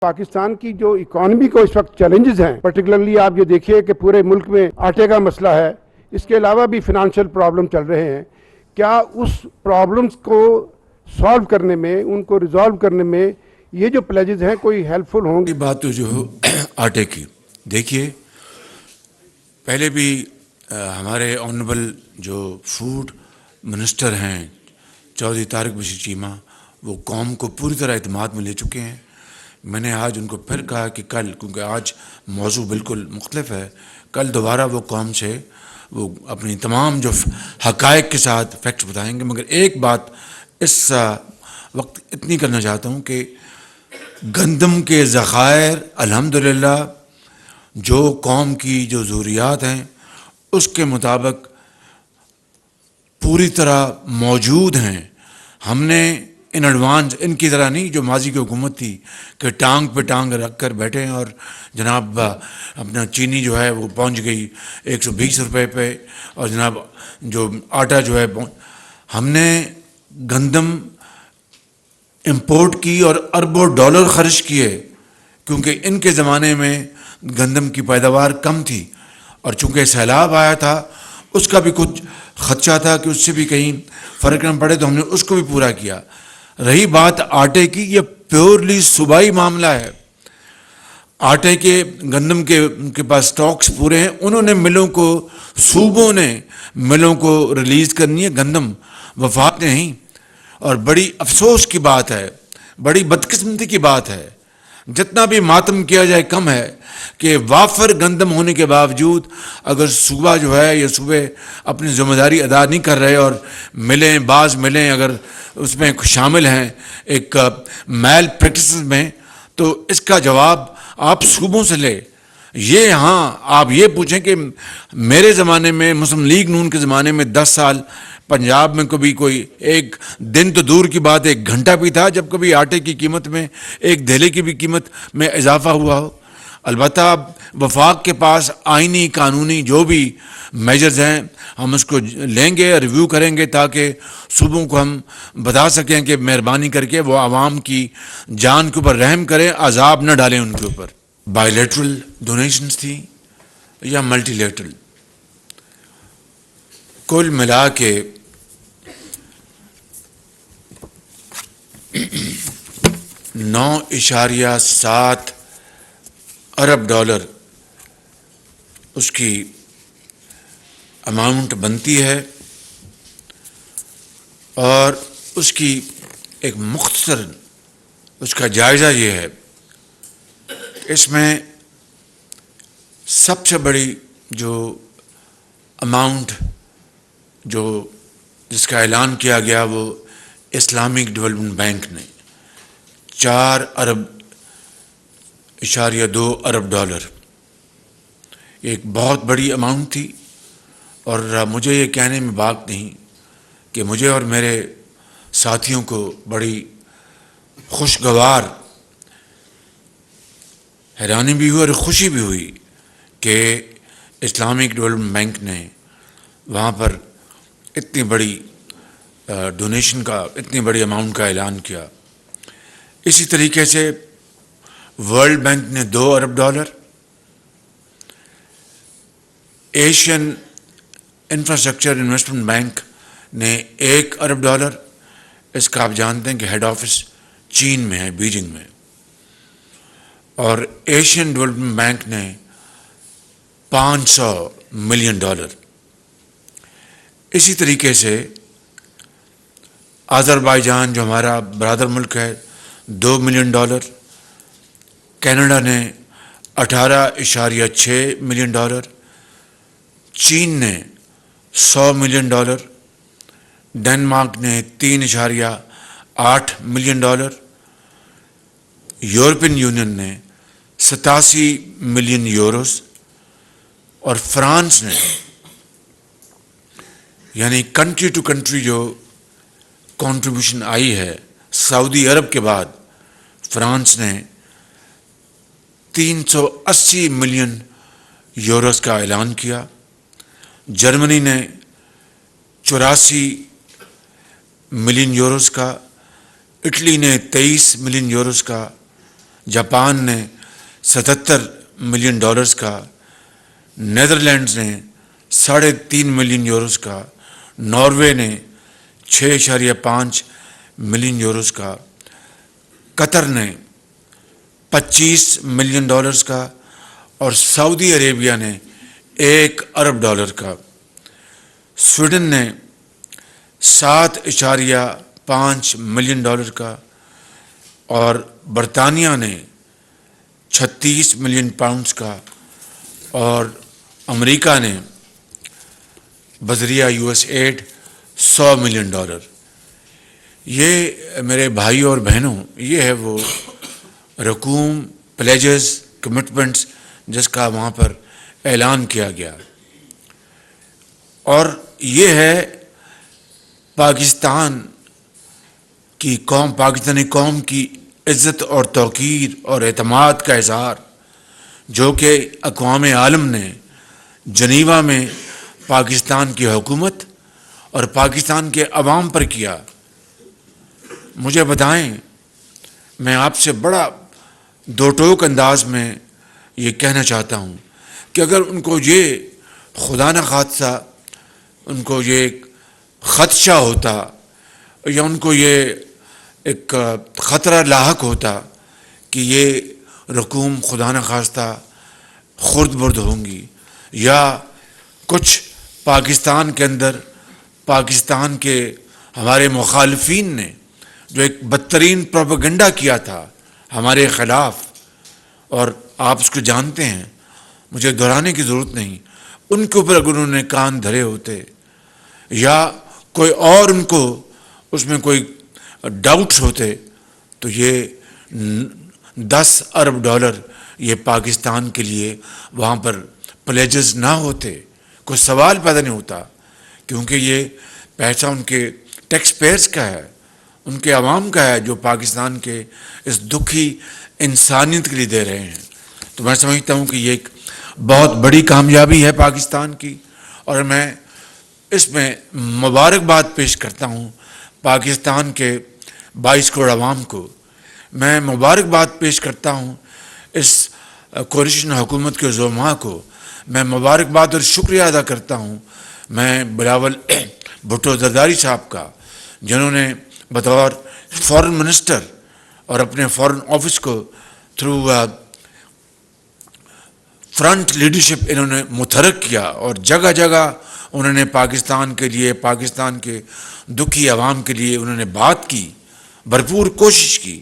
پاکستان کی جو اکانومی کو اس وقت چیلنجز ہیں، پرٹیکولرلی آپ یہ دیکھیے کہ پورے ملک میں آٹے کا مسئلہ ہے، اس کے علاوہ بھی فائنانشیل پرابلم چل رہے ہیں. کیا اس پرابلمز کو سالو کرنے میں، ان کو ریزالو کرنے میں یہ جو پلیجز ہیں کوئی ہیلپ فل ہوں گی؟ بات تو جو آٹے کی دیکھیے، پہلے بھی ہمارے آنریبل جو فوڈ منسٹر ہیں چودھری طارق بشیر چیمہ، وہ قوم کو پوری طرح اعتماد میں لے چکے ہیں. میں نے آج ان کو پھر کہا کہ کل، کیونکہ آج موضوع بالکل مختلف ہے، کل دوبارہ وہ قوم سے وہ اپنی تمام جو حقائق کے ساتھ فیکٹس بتائیں گے. مگر ایک بات اس وقت اتنی کرنا چاہتا ہوں کہ گندم کے ذخائر الحمدللہ جو قوم کی جو ضروریات ہیں اس کے مطابق پوری طرح موجود ہیں. ہم نے ان ایڈوانس، ان کی طرح نہیں جو ماضی کی حکومت تھی کہ ٹانگ پہ ٹانگ رکھ کر بیٹھے ہیں، اور جناب اپنا چینی جو ہے وہ پہنچ گئی 120 روپے پہ، اور جناب جو آٹا جو ہے ہم نے گندم امپورٹ کی اور اربوں ڈالر خرچ کیے، کیونکہ ان کے زمانے میں گندم کی پیداوار کم تھی، اور چونکہ سیلاب آیا تھا اس کا بھی کچھ خدشہ تھا کہ اس سے بھی کہیں فرق نہ پڑے، تو ہم نے اس کو بھی پورا کیا. رہی بات آٹے کی، یہ پیورلی صوبائی معاملہ ہے. آٹے کے گندم کے پاس سٹاکس پورے ہیں، انہوں نے ملوں کو، صوبوں نے ملوں کو ریلیز کرنی ہے، گندم وفاق نے نہیں. اور بڑی افسوس کی بات ہے، بڑی بدقسمتی کی بات ہے، جتنا بھی ماتم کیا جائے کم ہے کہ وافر گندم ہونے کے باوجود اگر صوبہ جو ہے یا صوبے اپنی ذمہ داری ادا نہیں کر رہے، اور بعض ملیں اگر اس میں شامل ہیں ایک میل پریکٹسز میں، تو اس کا جواب آپ صوبوں سے لے. یہ ہاں آپ یہ پوچھیں کہ میرے زمانے میں، مسلم لیگ نون کے زمانے میں 10 سال پنجاب میں کبھی کوئی ایک دن تو دور کی بات 1 گھنٹہ بھی تھا جب کبھی آٹے کی قیمت میں، ایک دھیلے کی بھی قیمت میں اضافہ ہوا ہو. البتہ وفاق کے پاس آئینی قانونی جو بھی میجرز ہیں ہم اس کو لیں گے، ریویو کریں گے، تاکہ صوبوں کو ہم بتا سکیں کہ مہربانی کر کے وہ عوام کی جان کے اوپر رحم کریں، عذاب نہ ڈالیں ان کے اوپر. بائی لیٹرل ڈونیشنز تھی یا ملٹی لیٹرل، کل ملا کے 9.7 ارب ڈالر اس کی اماؤنٹ بنتی ہے. اور اس کی ایک مختصر اس کا جائزہ یہ ہے، اس میں سب سے بڑی جو اماؤنٹ جس کا اعلان کیا گیا وہ اسلامک ڈیولپمنٹ بینک نے 4.2 ارب ڈالر، ایک بہت بڑی اماؤنٹ تھی. اور مجھے یہ کہنے میں بات نہیں کہ مجھے اور میرے ساتھیوں کو بڑی خوشگوار حیرانی بھی ہوئی اور خوشی بھی ہوئی کہ اسلامک ڈیولپمنٹ بینک نے وہاں پر اتنی بڑی ڈونیشن کا، اتنی بڑی اماؤنٹ کا اعلان کیا. اسی طریقے سے ورلڈ بینک نے 2 ارب dollar, Asian Infrastructure Investment Bank نے 1 ارب ڈالر، اس کا آپ جانتے ہیں کہ ہیڈ آفس چین میں ہے، بیجنگ میں. اور ایشین ڈیولپمنٹ بینک نے 500 ملین ڈالر. اسی طریقے سے آذربائیجان جو ہمارا برادر ملک ہے 2 ملین ڈالر، کینیڈا نے 18.6 ملین ڈالر، چین نے 100 ملین ڈالر، ڈنمارک نے 3.8 ملین ڈالر، یورپین یونین نے 87 ملین یوروز، اور فرانس نے، یعنی کنٹری ٹو کنٹری جو کنٹریبیوشن آئی ہے سعودی عرب کے بعد، فرانس نے 380 ملین یوروز کا اعلان کیا. جرمنی نے 84 ملین یوروز کا، اٹلی نے 23 ملین یوروز کا، جاپان نے 77 ملین ڈالرز کا، نیدرلینڈز نے 3.5 ملین یوروز کا، ناروے نے 6.5 ملین یوروز کا، قطر نے 25 ملین ڈالرز کا، اور سعودی عربیہ نے 1 ارب ڈالر کا، سویڈن نے 7.5 ملین ڈالر کا، اور برطانیہ نے 36 ملین پاؤنڈز کا، اور امریکہ نے بذریعہ US ایڈ 100 ملین ڈالر۔ یہ میرے بھائی اور بہنوں، یہ ہے وہ رقوم، پلیجز، کمٹمنٹس جس کا وہاں پر اعلان کیا گیا، اور یہ ہے پاکستان کی قوم، پاکستانی قوم کی عزت اور توقیر اور اعتماد کا اظہار، جو کہ اقوام عالم نے جنیوا میں پاکستان کی حکومت اور پاکستان کے عوام پر کیا۔ مجھے بتائیں، میں آپ سے بڑا دو ٹوک انداز میں یہ کہنا چاہتا ہوں کہ اگر ان کو یہ خدا نخواستہ ان کو یہ خدشہ ہوتا یا ان کو یہ ایک خطرہ لاحق ہوتا کہ یہ رقوم خدا نخواستہ خرد برد ہوں گی، یا کچھ پاکستان کے اندر پاکستان کے ہمارے مخالفین نے جو ایک بدترین پروپیگنڈا کیا تھا ہمارے خلاف، اور آپ اس کو جانتے ہیں، مجھے دہرانے کی ضرورت نہیں، ان کے اوپر اگر انہوں نے کان دھرے ہوتے یا کوئی اور ان کو اس میں کوئی ڈاؤٹس ہوتے، تو یہ 10 ارب ڈالر یہ پاکستان کے لیے وہاں پر پلیجز نہ ہوتے، کوئی سوال پیدا نہیں ہوتا، کیونکہ یہ پیسہ ان کے ٹیکس پیئرز کا ہے، ان کے عوام کا ہے، جو پاکستان کے اس دکھی انسانیت کے لیے دے رہے ہیں۔ تو میں سمجھتا ہوں کہ یہ ایک بہت بڑی کامیابی ہے پاکستان کی، اور میں اس میں مبارکباد پیش کرتا ہوں پاکستان کے 22 کروڑ عوام کو، میں مبارکباد پیش کرتا ہوں اس کولیشن حکومت کے زعماء کو، میں مبارکباد اور شکریہ ادا کرتا ہوں میں بلاول بھٹو زرداری صاحب کا، جنہوں نے بطور فورن منسٹر اور اپنے فورن آفس کو تھرو فرنٹ لیڈرشپ انہوں نے متحرک کیا، اور جگہ جگہ انہوں نے پاکستان کے لیے، پاکستان کے دکھی عوام کے لیے انہوں نے بات کی، بھرپور کوشش کی،